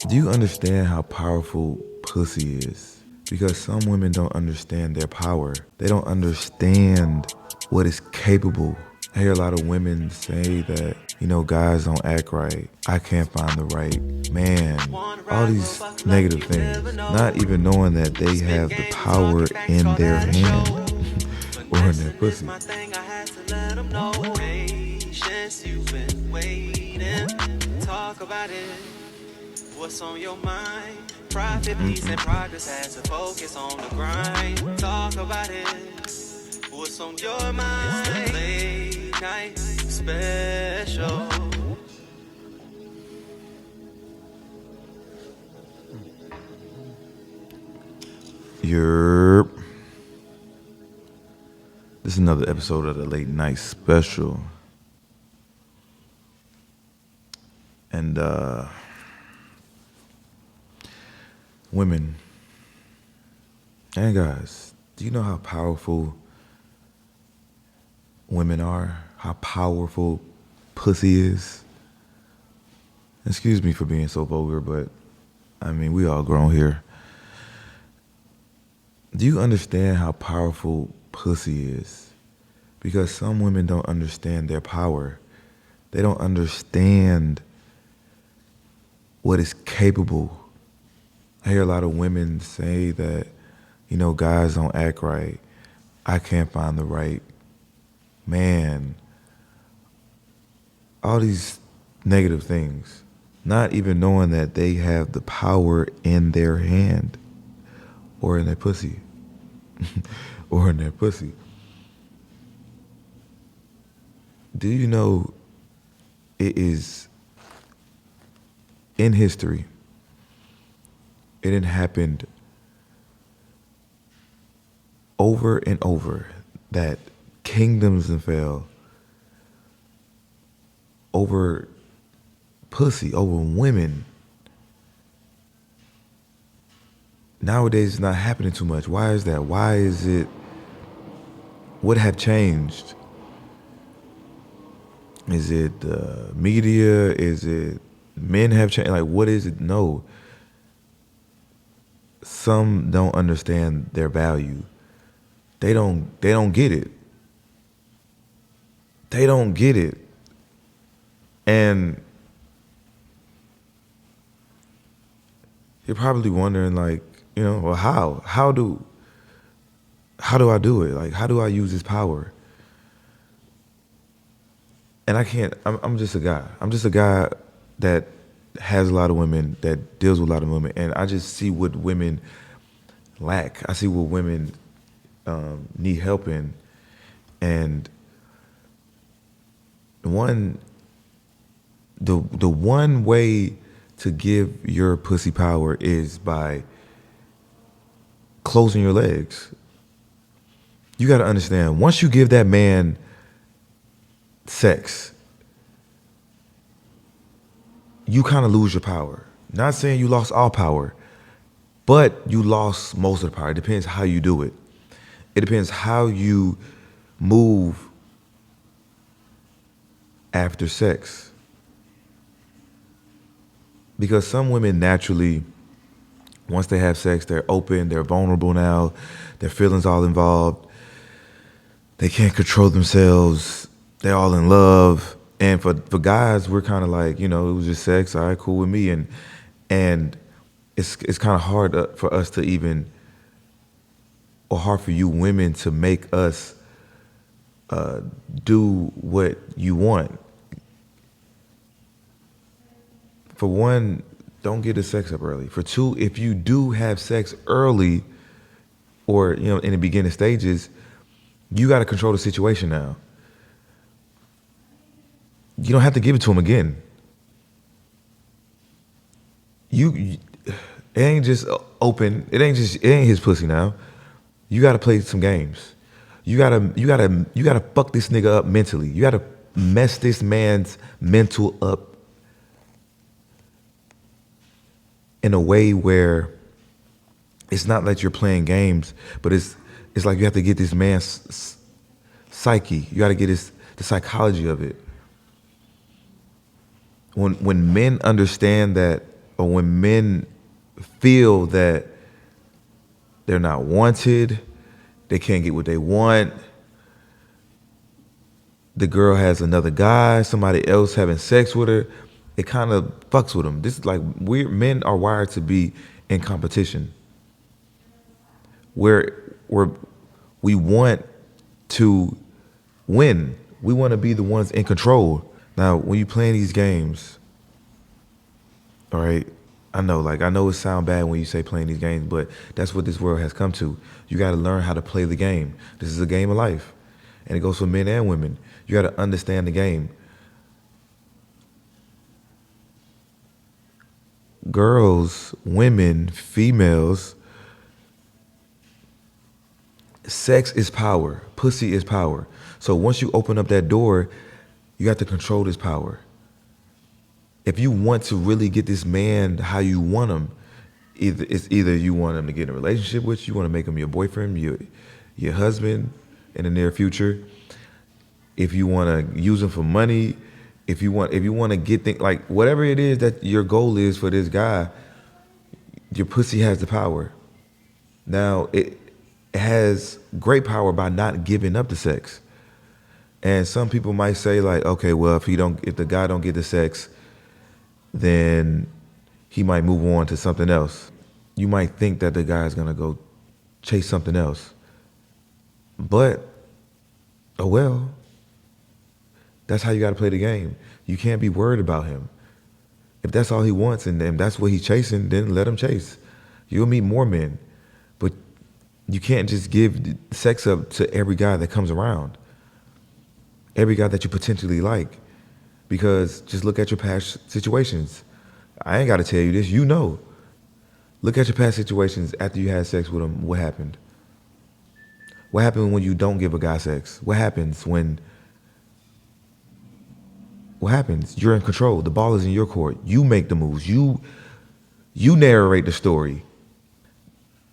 Do you understand how powerful pussy is? Because some women don't understand their power. They don't understand what it's capable. I hear a lot of women say that, guys don't act right. I can't find the right man. All these negative things. Not even knowing that they have the power in their hand or in their pussy. Talk about it. What's on your mind? Profit, peace, and progress has to focus on the grind. Talk about it. What's on your mind? It's the late night special. Yerp. This is another episode of the late night special. And women and guys, do you know how powerful women are? How powerful pussy is? Excuse me for being so vulgar, but I mean, we all grown here. Do you understand how powerful pussy is? Because some women don't understand their power. They don't understand what it's capable. I hear a lot of women say that, guys don't act right. I can't find the right man. All these negative things. Not even knowing that they have the power in their hand or in their pussy. Or in their pussy. Do you know it is in history? It had happened over and over that kingdoms and fell over pussy, over women. Nowadays, it's not happening too much. Why is that? Why is it? What have changed? Is it media? Is it men have changed? Like, what is it? No. Some don't understand their value. They don't get it. They don't get it. And you're probably wondering, like, well, how? How do I do it? Like, how do I use this power? And I can't, I'm just a guy. I'm just a guy that has a lot of women, that deals with a lot of women. And I just see what women lack. I see what women need help in. And the one way to give your pussy power is by closing your legs. You got to understand, once you give that man sex, you kind of lose your power. Not saying you lost all power, but you lost most of the power. It depends how you do it. It depends how you move after sex. Because some women naturally, once they have sex, they're open, they're vulnerable now, their feelings all involved. They can't control themselves. They're all in love. And for guys, we're kind of like, it was just sex. All right, cool with me. And it's kind of hard for us to even, or hard for you women to make us do what you want. For one, don't get the sex up early. For two, if you do have sex early or, in the beginning stages, you got to control the situation now. You don't have to give it to him again. It ain't just open. It ain't his pussy now. You got to play some games. You gotta fuck this nigga up mentally. You gotta mess this man's mental up in a way where it's not like you're playing games, but it's like you have to get this man's psyche. You got to get the psychology of it. When men understand that, or when men feel that they're not wanted, they can't get what they want, the girl has another guy, somebody else having sex with her, it kind of fucks with them. This is like men are wired to be in competition. Where we want to win. We want to be the ones in control. Now, when you playing these games, all right, I know it sound bad when you say playing these games, but that's what this world has come to. You got to learn how to play the game. This is a game of life, and it goes for men and women. You got to understand the game. Girls, women, females, sex is power. Pussy is power. So once you open up that door, you have to control this power. If you want to really get this man how you want him, either you want him to get in a relationship with you want to make him your boyfriend, your husband in the near future. If you want to use him for money, if you want to get things, like whatever it is that your goal is for this guy, your pussy has the power. Now it has great power by not giving up the sex. And some people might say like, okay, well, if the guy don't get the sex, then he might move on to something else. You might think that the guy's gonna go chase something else. But, oh well, that's how you gotta play the game. You can't be worried about him. If that's all he wants and that's what he's chasing, then let him chase. You'll meet more men. But you can't just give sex up to every guy that comes around. Every guy that you potentially like. Because just look at your past situations. I ain't gotta tell you this, you know. Look at your past situations after you had sex with him, what happened? What happened when you don't give a guy sex? What happens? You're in control. The ball is in your court. You make the moves. You narrate the story.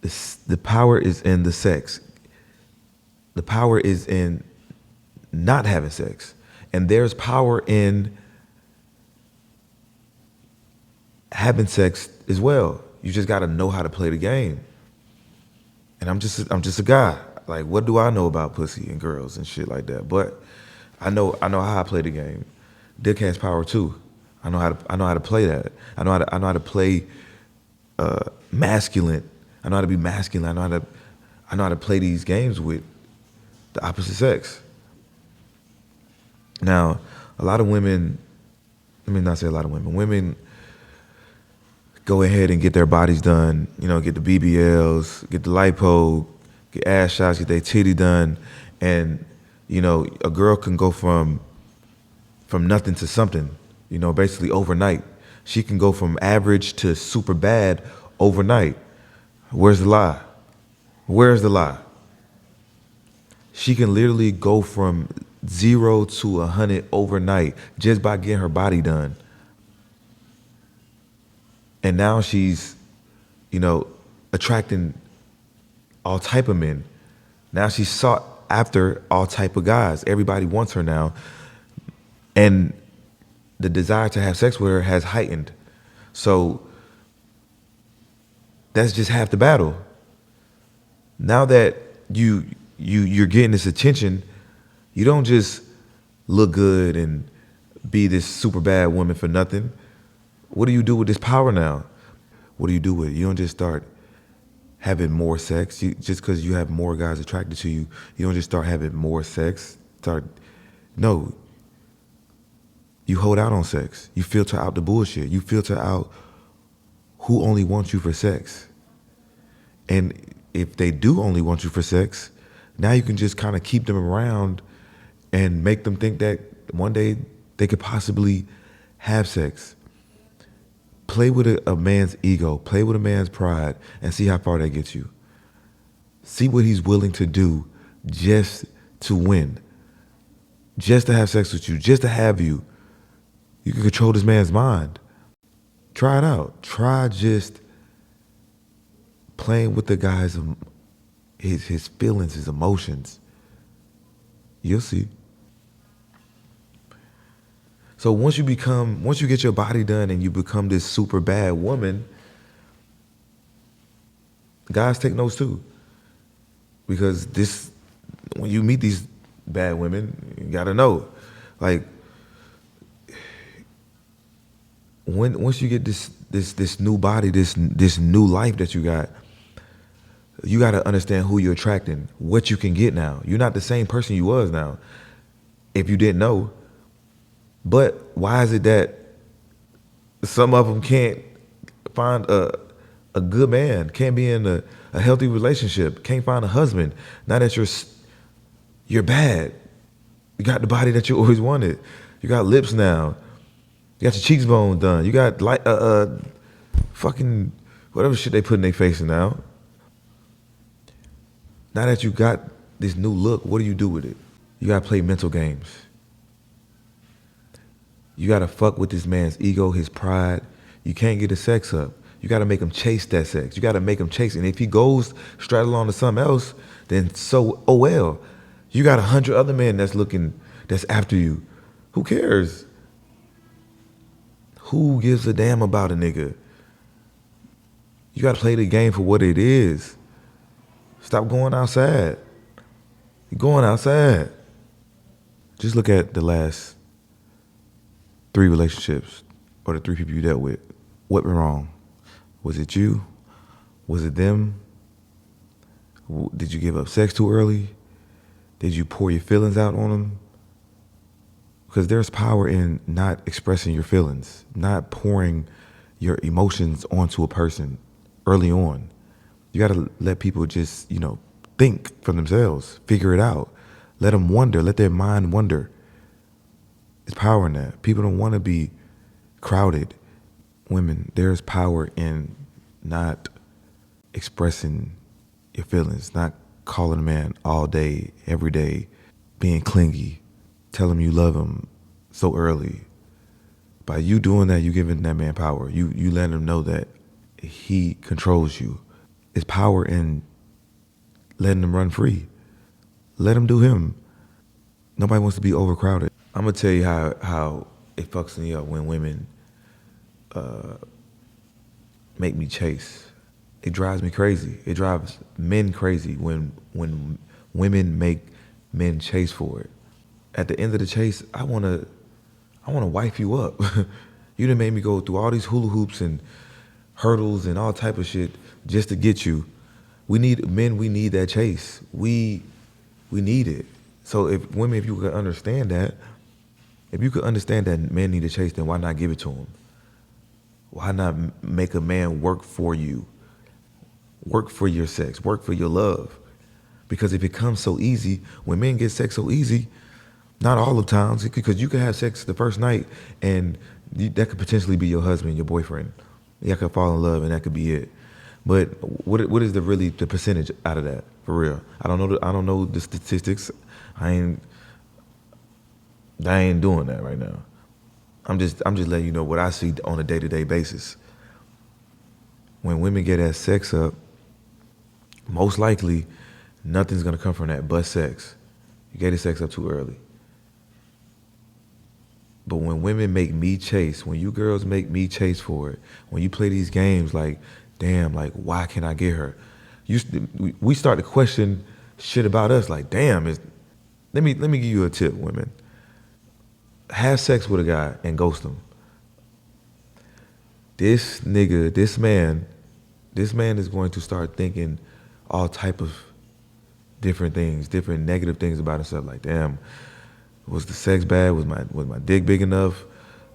The power is in the sex. The power is in not having sex. And there's power in having sex as well. You just got to know how to play the game. And I'm just a guy. Like, what do I know about pussy and girls and shit like that? But I know how I play the game. Dick has power too. I know how to play that. I know how to play masculine. I know how to be masculine. I know how to play these games with the opposite sex. Now, a lot of women, let me not say a lot of women, women go ahead and get their bodies done, get the BBLs, get the lipo, get ass shots, get their titty done, and, a girl can go from nothing to something, basically overnight. She can go from average to super bad overnight. Where's the lie? Where's the lie? She can literally go from 0 to 100 overnight just by getting her body done. And now she's, attracting all type of men. Now she's sought after all type of guys. Everybody wants her now. And the desire to have sex with her has heightened. So that's just half the battle. Now that you're getting this attention, you don't just look good and be this super bad woman for nothing. What do you do with this power now? What do you do with it? You don't just start having more sex. Just because you have more guys attracted to you, you don't just start having more sex. No. You hold out on sex. You filter out the bullshit. You filter out who only wants you for sex. And if they do only want you for sex, now you can just kind of keep them around and make them think that one day they could possibly have sex. Play with a man's ego, play with a man's pride, and see how far that gets you. See what he's willing to do just to win, just to have sex with you, just to have you. You can control this man's mind. Try it out. Try just playing with the guy's his feelings, his emotions. You'll see. So once you get your body done and you become this super bad woman, guys take notes too. Because when you meet these bad women, you gotta know, like, once you get this new body, this new life that you gotta understand who you're attracting, what you can get now. You're not the same person you was now, if you didn't know. But why is it that some of them can't find a good man, can't be in a healthy relationship, can't find a husband? Now that you're bad, you got the body that you always wanted. You got lips now. You got your cheekbones done. You got like fucking whatever shit they put in their face now. Now that you got this new look, what do you do with it? You gotta play mental games. You gotta fuck with this man's ego, his pride. You can't get his sex up. You gotta make him chase that sex. You gotta make him chase it. And if he goes straight along to something else, then so, oh well. You got 100 other men that's after you. Who cares? Who gives a damn about a nigga? You gotta play the game for what it is. Stop going outside. You're going outside. Just look at the last 3 relationships or the 3 people you dealt with. What went wrong? Was it you? Was it them? Did you give up sex too early? Did you pour your feelings out on them? Because there's power in not expressing your feelings, not pouring your emotions onto a person early on. You got to let people just, think for themselves, figure it out. Let them wonder, let their mind wonder. There's power in that. People don't want to be crowded. Women, there's power in not expressing your feelings, not calling a man all day, every day, being clingy, tell him you love him so early. By you doing that, you giving that man power. You letting him know that he controls you. There's power in letting him run free. Let him do him. Nobody wants to be overcrowded. I'm gonna tell you how it fucks me up when women make me chase. It drives me crazy. It drives men crazy when women make men chase for it. At the end of the chase, I wanna wife you up. You done made me go through all these hula hoops and hurdles and all type of shit just to get you. We need that chase. We need it. So if you could understand that, men need a chase, then why not give it to them? Why not make a man work for you? Work for your sex, work for your love. Because if it comes so easy, when men get sex so easy, not all the times, because you could have sex the first night and that could potentially be your husband, your boyfriend. Y'all could fall in love and that could be it. But what is the percentage out of that, for real? I don't know the statistics. I ain't doing that right now. I'm just letting you know what I see on a day-to-day basis. When women get that sex up, most likely nothing's gonna come from that but sex. You get the sex up too early. But when women make me chase, when you girls make me chase for it, when you play these games like, damn, like why can't I get her? We start to question shit about us like, damn, let me give you a tip, women. Have sex with a guy and ghost him. This man is going to start thinking all type of different things, different negative things about himself. Like, damn, was the sex bad? Was my dick big enough?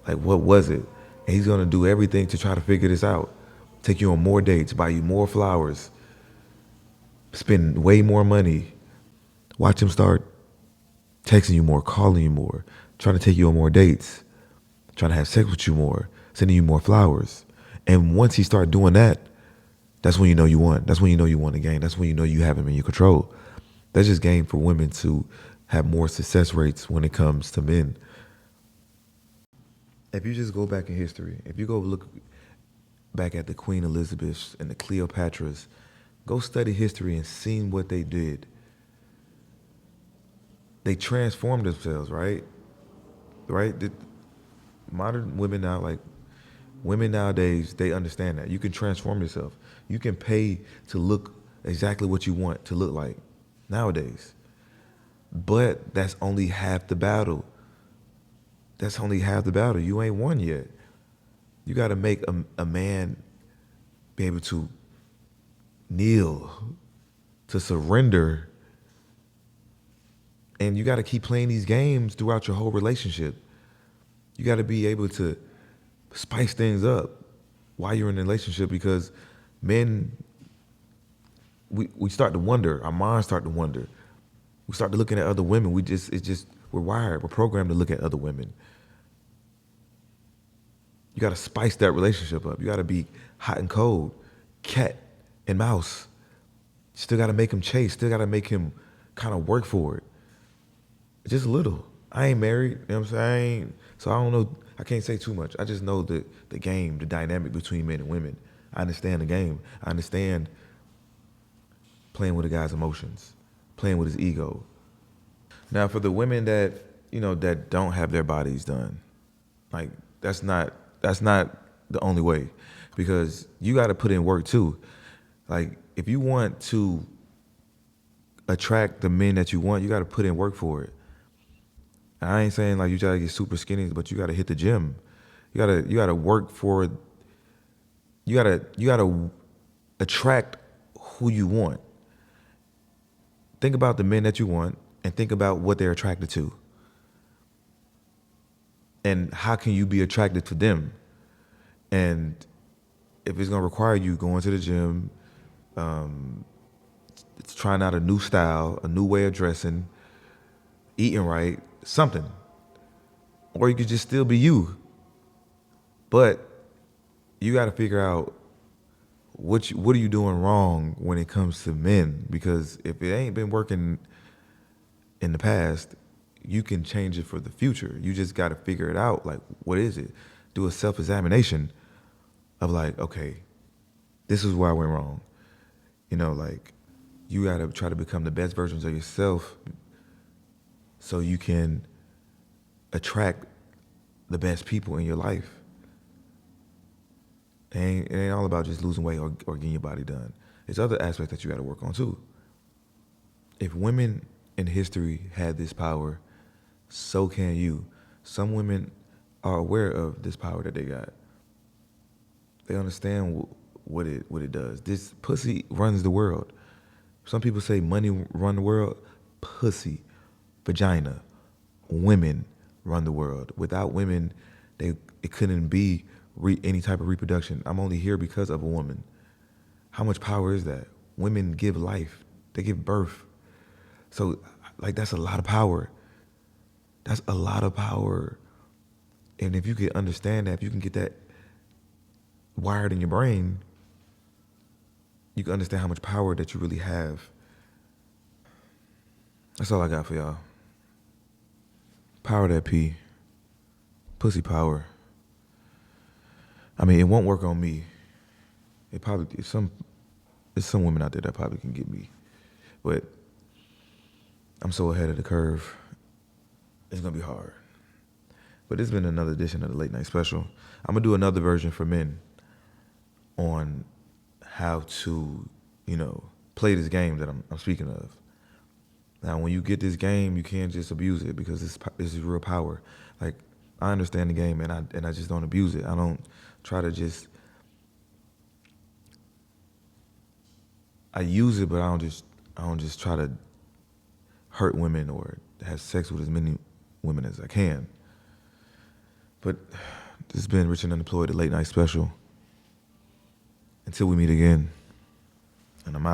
Like, what was it? And he's gonna do everything to try to figure this out. Take you on more dates, buy you more flowers, spend way more money. Watch him start texting you more, calling you more, trying to take you on more dates, trying to have sex with you more, sending you more flowers. And once he start doing that, that's when you know you won. That's when you know you won the game. That's when you know you have him in your control. That's just game for women to have more success rates when it comes to men. If you just go back in history, if you go look back at the Queen Elizabeths and the Cleopatras, go study history and see what they did. They transformed themselves, right? modern women now, like women nowadays, they understand that you can transform yourself. You can pay to look exactly what you want to look like nowadays. But that's only half the battle. That's only half the battle. You ain't won yet. You got to make a man be able to kneel, to surrender, and you got to keep playing these games throughout your whole relationship. You got to be able to spice things up while you're in a relationship, because men, we start to wonder. Our minds start to wonder. We start to looking at other women. We're wired. We're programmed to look at other women. You got to spice that relationship up. You got to be hot and cold, cat and mouse. Still got to make him chase. Still got to make him kind of work for it. Just a little. I ain't married. You know what I'm saying? So I don't know. I can't say too much. I just know the game, the dynamic between men and women. I understand the game. I understand playing with a guy's emotions, playing with his ego. Now, for the women that, that don't have their bodies done, like that's not the only way, because you got to put in work too. Like if you want to attract the men that you want, you got to put in work for it. And I ain't saying like you gotta get super skinny, but you got to hit the gym. You gotta work for. You gotta attract who you want. Think about the men that you want and think about what they're attracted to. And how can you be attracted to them? And if it's gonna require you going to the gym, it's trying out a new style, a new way of dressing, eating right, something. Or you could just still be you. But you gotta figure out what are you doing wrong when it comes to men? Because if it ain't been working in the past, you can change it for the future. You just got to figure it out. Like, what is it? Do a self-examination of like, okay, this is where I went wrong. Like you got to try to become the best versions of yourself so you can attract the best people in your life. It ain't all about just losing weight or getting your body done. There's other aspects that you got to work on too. If women in history had this power, so can you. Some women are aware of this power that they got. They understand what it does. This pussy runs the world. Some people say money run the world. Pussy, vagina, women run the world. Without women, it couldn't be any type of reproduction. I'm only here because of a woman. How much power is that? Women give life. They give birth. So, like, that's a lot of power. That's a lot of power. And if you can understand that, if you can get that wired in your brain, you can understand how much power that you really have. That's all I got for y'all. Power that P. Pussy power. I mean, it won't work on me. There's some women out there that probably can get me, but I'm so ahead of the curve. It's gonna be hard. But it's been another edition of the Late Night Special. I'm gonna do another version for men on how to, play this game that I'm speaking of. Now, when you get this game, you can't just abuse it, because this is real power. Like, I understand the game, and I just don't abuse it. I don't try to just. I use it, but I don't just try to hurt women or have sex with as many women as I can. But this has been Rich and Unemployed, the Late Night Special. Until we meet again, and I'm out.